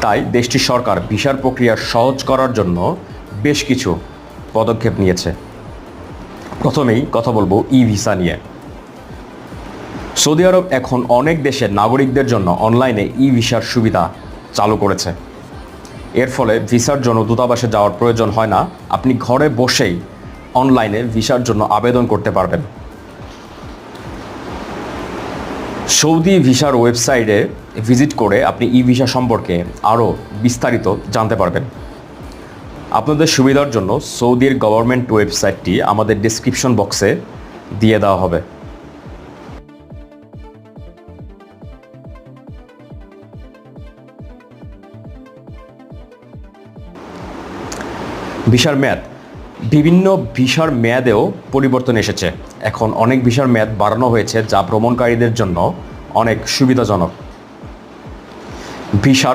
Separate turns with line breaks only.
তাই দেশটির সরকার ভিসার প্রক্রিয়া সহজ করার জন্য বেশ কিছু পদক্ষেপ নিয়েছে। প্রথমেই কথা বলবো ই ভিসা নিয়ে। সৌদি আরব এখন অনেক দেশের নাগরিকদের জন্য অনলাইনে ই ভিসার সুবিধা চালু করেছে। এর ফলে ভিসার জন্য দূতাবাসে যাওয়ার প্রয়োজন হয় না, আপনি ঘরে বসেই অনলাইনে ভিসার জন্য আবেদন করতে পারবেন। সৌদি ভিসার ওয়েবসাইটে ভিজিট করে আপনি ই ভিসা সম্পর্কে আরও বিস্তারিত জানতে পারবেন। আপনাদের সুবিধার জন্য সৌদির গভর্নমেন্ট ওয়েবসাইটটি আমাদের ডেসক্রিপশন বক্সে দিয়ে দেওয়া হবে। ভিসার মেয়াদ, বিভিন্ন ভিসার মেয়াদেও পরিবর্তন এসেছে। এখন অনেক ভিসার মেয়াদ বাড়ানো হয়েছে, যা ভ্রমণকারীদের জন্য অনেক সুবিধাজনক। ভিসার